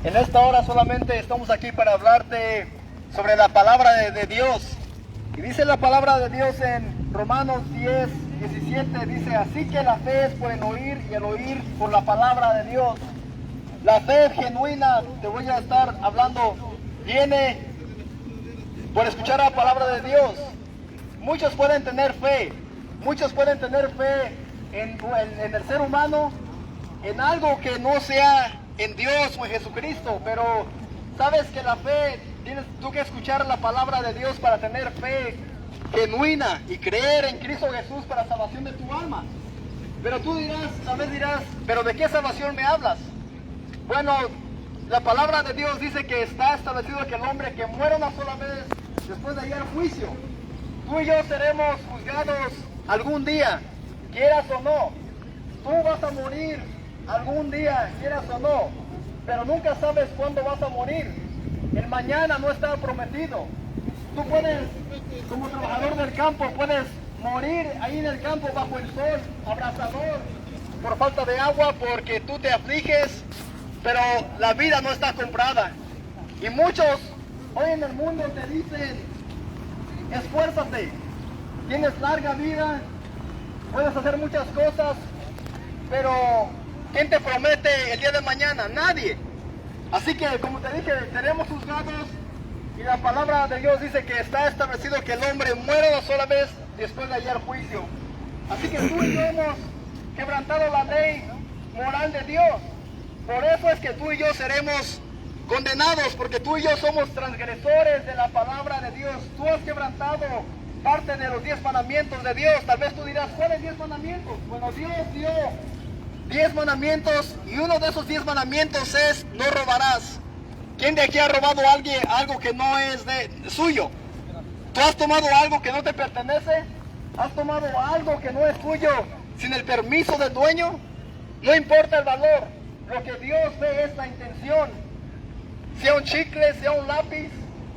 En esta hora solamente estamos aquí para hablarte sobre la palabra de Dios. Y dice la palabra de Dios en Romanos 10:17, dice: así que la fe es por el oír y el oír por la palabra de Dios. La fe genuina, te voy a estar hablando, viene por escuchar la palabra de Dios. Muchos pueden tener fe en el ser humano, en algo que no sea en Dios o en Jesucristo, pero sabes que la fe, tienes tú que escuchar la palabra de Dios para tener fe genuina y creer en Cristo Jesús para salvación de tu alma. Pero tú dirás, tal vez dirás, ¿pero de qué salvación me hablas? Bueno, la palabra de Dios dice que está establecido que el hombre que muere una sola vez, después de hallar juicio, tú y yo seremos juzgados algún día, quieras o no. Tú vas a morir algún día, quieras o no, pero nunca sabes cuándo vas a morir. El mañana no está prometido. Tú puedes, como trabajador del campo, puedes morir ahí en el campo bajo el sol abrasador por falta de agua, porque tú te afliges, pero la vida no está comprada. Y muchos hoy en el mundo te dicen: esfuérzate, tienes larga vida, puedes hacer muchas cosas, pero ¿quién te promete el día de mañana? Nadie. Así que, como te dije, seremos juzgados, y la palabra de Dios dice que está establecido que el hombre muere una sola vez después de hallar juicio. Así que tú y yo hemos quebrantado la ley moral de Dios. Por eso es que tú y yo seremos condenados, porque tú y yo somos transgresores de la palabra de Dios. Tú has quebrantado parte de los 10 mandamientos de Dios. Tal vez tú dirás: ¿cuáles 10 mandamientos? Bueno, Dios dio 10 mandamientos, y uno de esos 10 mandamientos es: no robarás. ¿Quién de aquí ha robado a alguien algo que no es de suyo? ¿Tú has tomado algo que no te pertenece? ¿Has tomado algo que no es tuyo sin el permiso del dueño? No importa el valor, lo que Dios ve es la intención. Sea un chicle, sea un lápiz,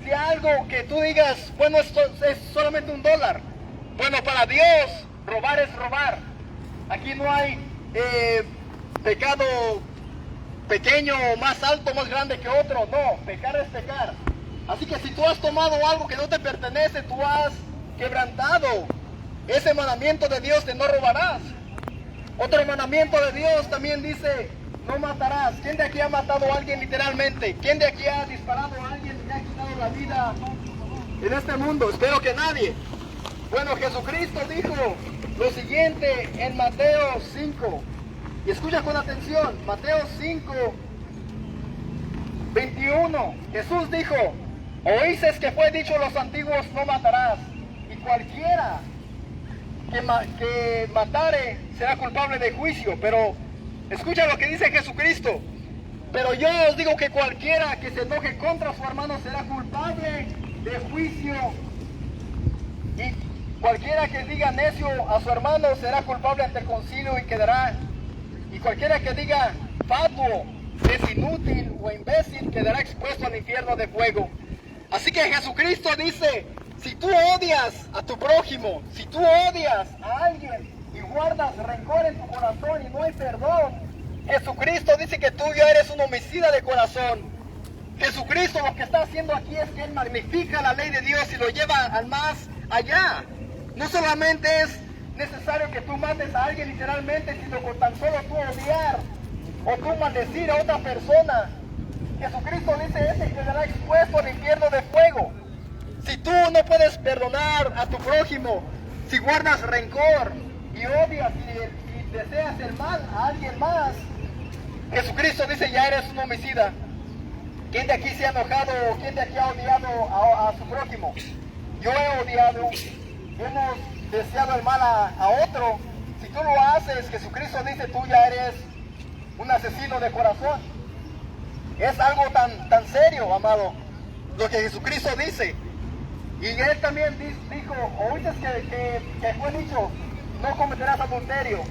sea algo que tú digas: bueno, esto es solamente $1. Bueno, para Dios robar es robar. Aquí no hay pecado pequeño, más alto, más grande que otro. No, pecar es pecar. Así que si tú has tomado algo que no te pertenece, tú has quebrantado ese mandamiento de Dios de no robarás. Otro mandamiento de Dios también dice: no matarás. ¿Quién de aquí ha matado a alguien literalmente? ¿Quién de aquí ha disparado a alguien y le ha quitado la vida en este mundo? Espero que nadie. Bueno, Jesucristo dijo lo siguiente en Mateo 5. Y escucha con atención, Mateo 5:21. Jesús dijo: oísteis que fue dicho a los antiguos: no matarás, y cualquiera que matare será culpable de juicio. Pero escucha lo que dice Jesucristo: pero yo os digo que cualquiera que se enoje contra su hermano será culpable de juicio, y cualquiera que diga necio a su hermano será culpable ante el concilio y quedará. Y cualquiera que diga fatuo, es inútil o imbécil, quedará expuesto al infierno de fuego. Así que Jesucristo dice: si tú odias a tu prójimo, si tú odias a alguien y guardas rencor en tu corazón y no hay perdón, Jesucristo dice que tú ya eres un homicida de corazón. Jesucristo lo que está haciendo aquí es que Él magnifica la ley de Dios y lo lleva al más allá. No solamente es necesario que tú mates a alguien literalmente, sino con tan solo tú odiar o tú maldecir a otra persona. Jesucristo dice: ese quedará expuesto al infierno de fuego. Si tú no puedes perdonar a tu prójimo, si guardas rencor y odias y deseas el mal a alguien más, Jesucristo dice: ya eres un homicida. ¿Quién de aquí se ha enojado o quién de aquí ha odiado a su prójimo? Yo he odiado, hemos deseado el mal a otro. Si tú lo haces, Jesucristo dice: tú ya eres un asesino de corazón. Es algo tan serio, amado, lo que Jesucristo dice. Y Él también dijo: oíste que fue dicho: no cometerás adulterio.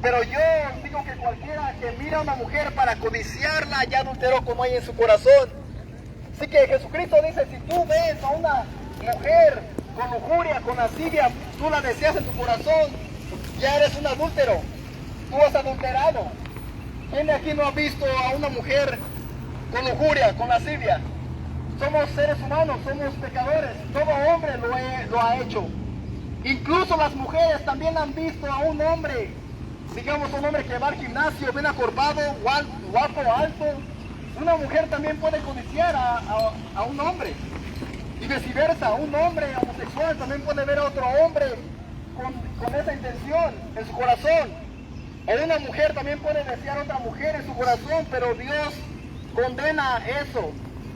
Pero yo digo que cualquiera que mira a una mujer para codiciarla ya adulteró como hay en su corazón. Así que Jesucristo dice: si tú ves a una mujer con lujuria, con lascivia, tú la deseas en tu corazón, ya eres un adúltero. Tú has adulterado. ¿Quién de aquí no ha visto a una mujer con lujuria, con lascivia. Somos seres humanos, somos pecadores. Todo hombre lo ha hecho. Incluso las mujeres también han visto a un hombre, digamos un hombre que va al gimnasio, bien acorvado, guapo, alto. Una mujer también puede codiciar a un hombre. Y viceversa, un hombre homosexual también puede ver a otro hombre con esa intención en su corazón. O una mujer también puede desear a otra mujer en su corazón, pero Dios condena eso.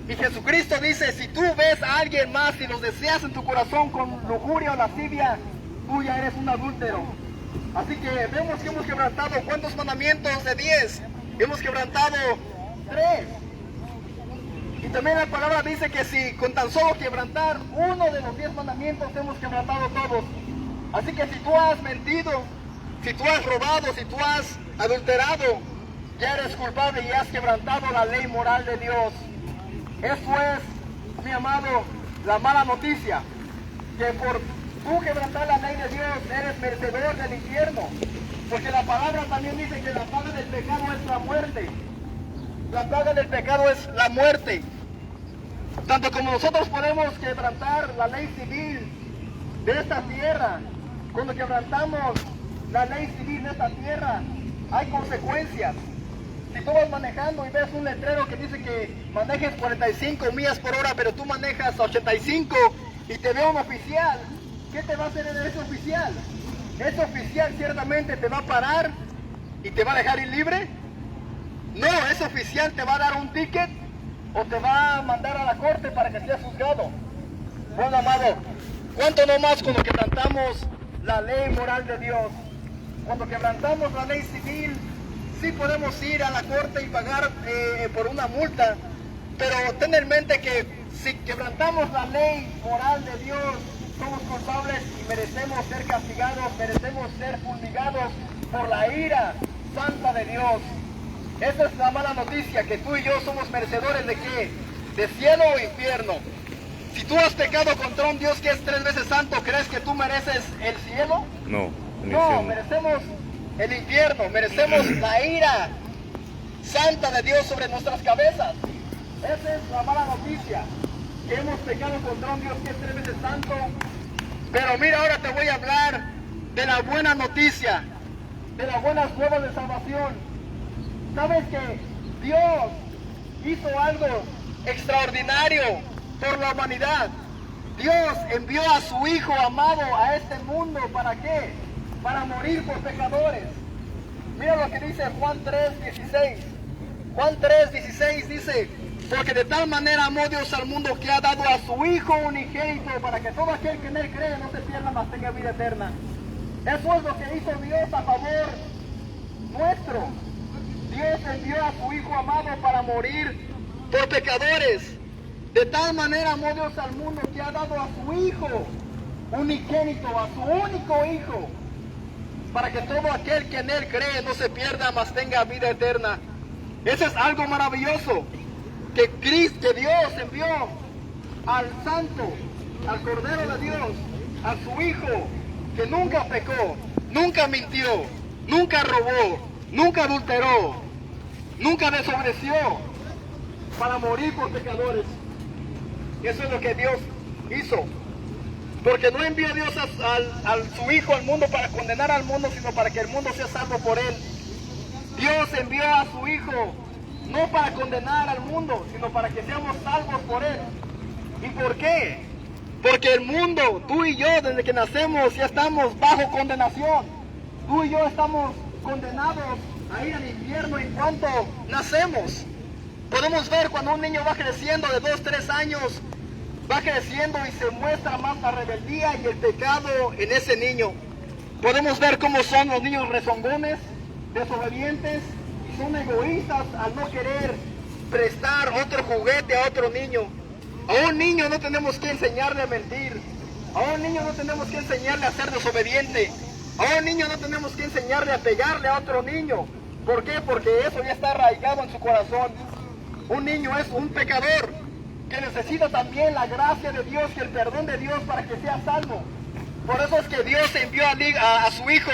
Y Jesucristo dice, si tú ves a alguien más y los deseas en tu corazón con lujuria o lascivia, tú ya eres un adúltero. Así que vemos que hemos quebrantado, ¿cuántos mandamientos? De 10. Hemos quebrantado 3. Y también la palabra dice que si con tan solo quebrantar uno de los 10 mandamientos hemos quebrantado todos. Así que si tú has mentido, si tú has robado, si tú has adulterado, ya eres culpable y has quebrantado la ley moral de Dios. Eso es, mi amado, la mala noticia, que por tú quebrantar la ley de Dios eres merecedor del infierno, porque la palabra también dice que la paga del pecado es la muerte. La paga del pecado es la muerte. Tanto como nosotros podemos quebrantar la ley civil de esta tierra, cuando quebrantamos la ley civil de esta tierra, hay consecuencias. Si tú vas manejando y ves un letrero que dice que manejes 45 millas por hora, pero tú manejas 85 y te ve un oficial, ¿qué te va a hacer ese oficial? Ese oficial ciertamente te va a parar y te va a dejar ir libre. No, ese oficial te va a dar un ticket o te va a mandar a la corte para que seas juzgado. Bueno, amado, ¿cuánto no más cuando quebrantamos la ley moral de Dios? Cuando quebrantamos la ley civil, sí podemos ir a la corte y pagar por una multa, pero ten en mente que si quebrantamos la ley moral de Dios, somos culpables y merecemos ser castigados, merecemos ser fulminados por la ira santa de Dios. Esa es la mala noticia, que tú y yo somos merecedores ¿de qué? De cielo o infierno. Si tú has pecado contra un Dios que es 3 veces santo, ¿crees que tú mereces el cielo? No, no, merecemos el infierno, merecemos la ira santa de Dios sobre nuestras cabezas. Esa es la mala noticia, que hemos pecado contra un Dios que es 3 veces santo. Pero mira, ahora te voy a hablar de la buena noticia, de las buenas nuevas de salvación. ¿Sabes que Dios hizo algo extraordinario por la humanidad? Dios envió a su Hijo amado a este mundo, ¿para qué? Para morir por pecadores. Mira lo que dice Juan 3:16. Juan 3:16 dice, porque de tal manera amó Dios al mundo que ha dado a su Hijo unigénito para que todo aquel que en él cree no se pierda, mas tenga vida eterna. Eso es lo que hizo Dios a favor nuestro. Dios envió a su Hijo amado para morir por pecadores. De tal manera amó Dios al mundo que ha dado a su Hijo unigénito, a su único Hijo, para que todo aquel que en él cree no se pierda, mas tenga vida eterna. Eso es algo maravilloso, que Dios envió al Santo, al Cordero de Dios, a su Hijo, que nunca pecó, nunca mintió, nunca robó, nunca adulteró, nunca desobedeció, para morir por pecadores. Eso es lo que Dios hizo. Porque no envió Dios a su Hijo al mundo para condenar al mundo, sino para que el mundo sea salvo por él. Dios envió a su Hijo no para condenar al mundo, sino para que seamos salvos por él. ¿Y por qué? Porque el mundo, tú y yo, desde que nacemos, ya estamos bajo condenación. Tú y yo estamos condenados a ir al infierno en cuanto nacemos. Podemos ver cuando un niño va creciendo de 2, 3 años, va creciendo y se muestra más la rebeldía y el pecado en ese niño. Podemos ver cómo son los niños rezongones, desobedientes, y son egoístas al no querer prestar otro juguete a otro niño. A un niño no tenemos que enseñarle a mentir. A un niño no tenemos que enseñarle a ser desobediente. A un niño no tenemos que enseñarle a pegarle a otro niño. ¿Por qué? Porque eso ya está arraigado en su corazón. Un niño es un pecador que necesita también la gracia de Dios y el perdón de Dios para que sea salvo. Por eso es que Dios envió a su Hijo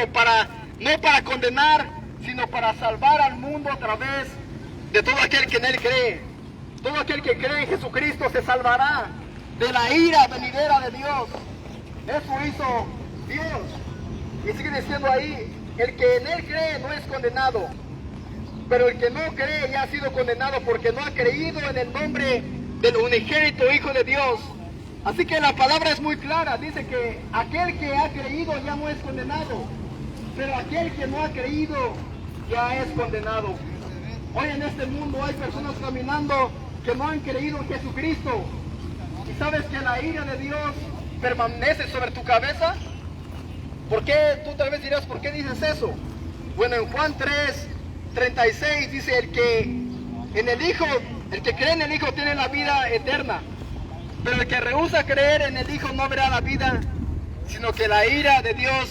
no para condenar, sino para salvar al mundo a través de todo aquel que en él cree. Todo aquel que cree en Jesucristo se salvará de la ira venidera de Dios. Eso hizo Dios. Y sigue diciendo ahí, el que en Él cree no es condenado, pero el que no cree ya ha sido condenado porque no ha creído en el nombre del unigénito Hijo de Dios. Así que la palabra es muy clara, dice que aquel que ha creído ya no es condenado, pero aquel que no ha creído ya es condenado. Hoy en este mundo hay personas caminando que no han creído en Jesucristo. ¿Y sabes que la ira de Dios permanece sobre tu cabeza? ¿Por qué? Tú tal vez dirás, ¿por qué dices eso? Bueno, en Juan 3:36 dice, el que cree en el Hijo tiene la vida eterna, pero el que rehúsa creer en el Hijo no verá la vida, sino que la ira de Dios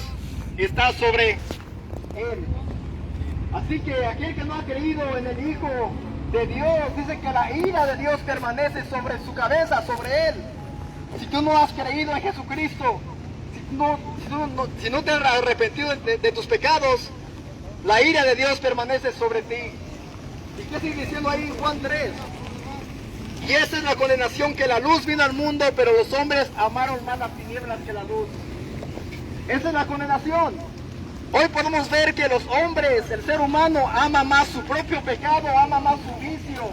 está sobre él. Así que aquel que no ha creído en el Hijo de Dios, dice que la ira de Dios permanece sobre su cabeza, sobre él. Si tú no has creído en Jesucristo, si no te has arrepentido de tus pecados, la ira de Dios permanece sobre ti. ¿Y qué sigue diciendo ahí en Juan 3? Y esa es la condenación, que la luz vino al mundo, pero los hombres amaron más las tinieblas que la luz. Esa es la condenación. Hoy podemos ver que los hombres, el ser humano, ama más su propio pecado, ama más su vicio,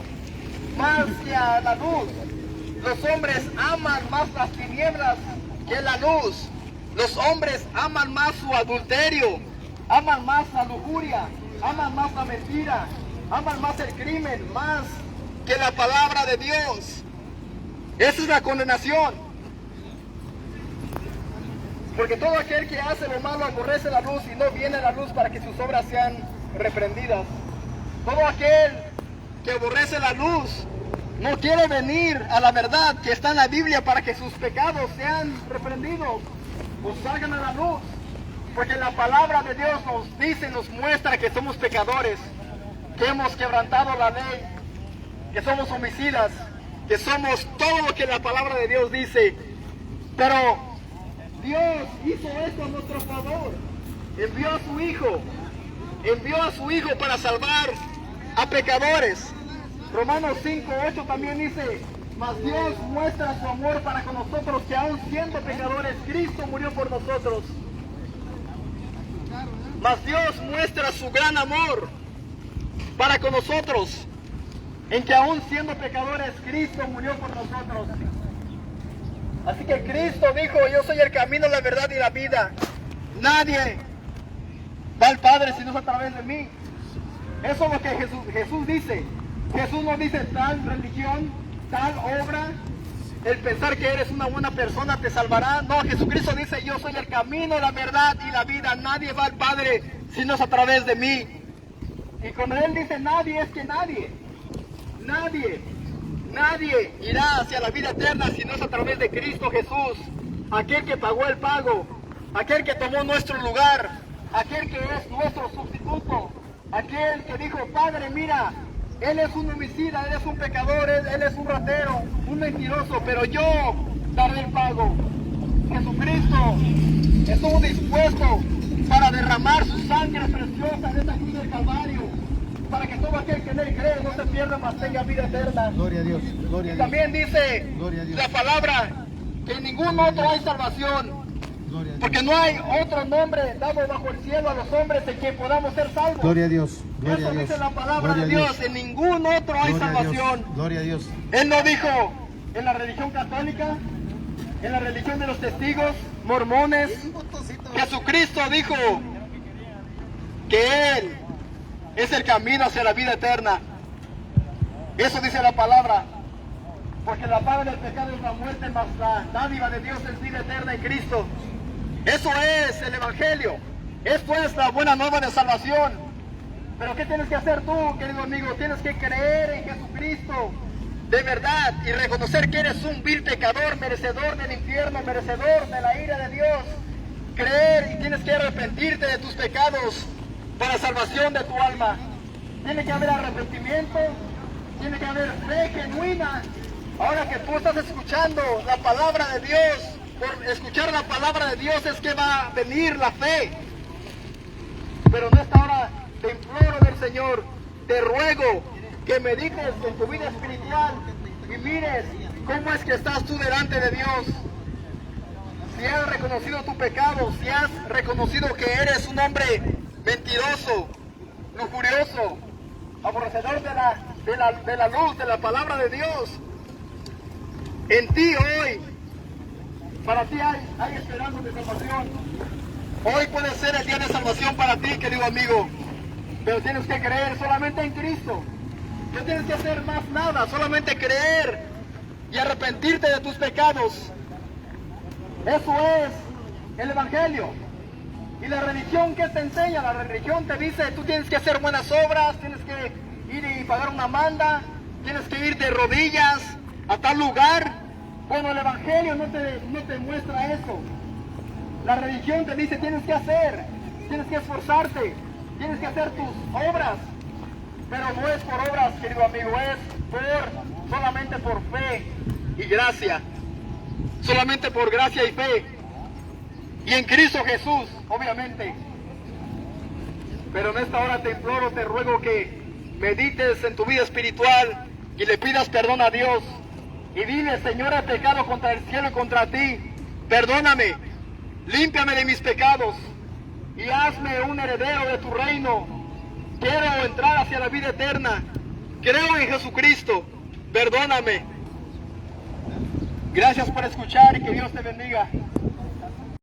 más que a la luz. Los hombres aman más las tinieblas que la luz. Los hombres aman más su adulterio, aman más la lujuria, aman más la mentira, aman más el crimen, más que la palabra de Dios. Esa es la condenación. Porque todo aquel que hace lo malo aborrece la luz y no viene a la luz para que sus obras sean reprendidas. Todo aquel que aborrece la luz no quiere venir a la verdad que está en la Biblia para que sus pecados sean reprendidos o salgan a la luz. Porque la palabra de Dios nos dice, nos muestra que somos pecadores, que hemos quebrantado la ley, que somos homicidas, que somos todo lo que la palabra de Dios dice. Pero Dios hizo esto a nuestro favor. Envió a su Hijo para salvar a pecadores. Romanos 5:8 también dice, mas Dios muestra su amor para con nosotros, que aún siendo pecadores, Cristo murió por nosotros. Mas Dios muestra su gran amor para con nosotros, en que aún siendo pecadores, Cristo murió por nosotros. Así que Cristo dijo, yo soy el camino, la verdad y la vida. Nadie va al Padre si no es a través de mí. Eso es lo que Jesús dice. Jesús no dice tal religión, tal obra, el pensar que eres una buena persona te salvará. No, Jesucristo dice, yo soy el camino, la verdad y la vida. Nadie va al Padre si no es a través de mí. Y cuando Él dice nadie, es que nadie irá hacia la vida eterna si no es a través de Cristo Jesús, aquel que pagó el pago, aquel que tomó nuestro lugar, aquel que es nuestro sustituto, aquel que dijo, Padre, mira, Él es un homicida, Él es un pecador, Él es un ratero, un mentiroso, pero yo daré el pago. Jesucristo estuvo dispuesto para derramar su sangre preciosa en esta cruz del Calvario, para que todo aquel que en Él cree no se pierda, mas tenga vida eterna. Gloria a Dios, gloria a Dios. También dice la palabra que en ningún otro hay salvación, porque no hay otro nombre dado bajo el cielo a los hombres en que podamos ser salvos. Gloria a Dios, gloria a Eso Dios. dice la palabra Gloria de a Dios, en ningún otro hay Gloria a Dios, salvación. gloria a Dios. Él no dijo en la religión católica, en la religión de los testigos mormones. Jesucristo dijo que Él es el camino hacia la vida eterna. Eso dice la palabra. Porque la paga del pecado es la muerte, mas la dádiva de Dios es vida eterna en Cristo. Eso es el Evangelio. Esto es la buena nueva de salvación. Pero ¿qué tienes que hacer tú, querido amigo? Tienes que creer en Jesucristo de verdad y reconocer que eres un vil pecador, merecedor del infierno, merecedor de la ira de Dios. Creer y tienes que arrepentirte de tus pecados para salvación de tu alma. Tiene que haber arrepentimiento, tiene que haber fe genuina. Ahora que tú estás escuchando la palabra de Dios, por escuchar la palabra de Dios es que va a venir la fe. Pero en esta hora te imploro del Señor, te ruego que que medites en tu vida espiritual y mires cómo es que estás tú delante de Dios. Si has reconocido tu pecado, si has reconocido que eres un hombre mentiroso, lujurioso, aborrecedor de la luz, de la palabra de Dios, en ti hoy, para ti hay esperanza de salvación. Hoy puede ser el día de salvación para ti, querido amigo, pero tienes que creer solamente en Cristo. No tienes que hacer más nada, solamente creer y arrepentirte de tus pecados. Eso es el Evangelio. Y la religión, ¿qué te enseña? La religión te dice, tú tienes que hacer buenas obras, tienes que ir y pagar una manda, tienes que ir de rodillas a tal lugar. Bueno, el Evangelio no te muestra eso. La religión te dice, tienes que hacer, tienes que esforzarte, tienes que hacer tus obras. Pero no es por obras, querido amigo, es solamente por fe y gracia. Solamente por gracia y fe. Y en Cristo Jesús, obviamente. Pero en esta hora te imploro, te ruego que medites en tu vida espiritual y le pidas perdón a Dios. Y dile, Señor, he pecado contra el cielo y contra ti. Perdóname, límpiame de mis pecados y hazme un heredero de tu reino. Quiero entrar hacia la vida eterna. Creo en Jesucristo. Perdóname. Gracias por escuchar y que Dios te bendiga.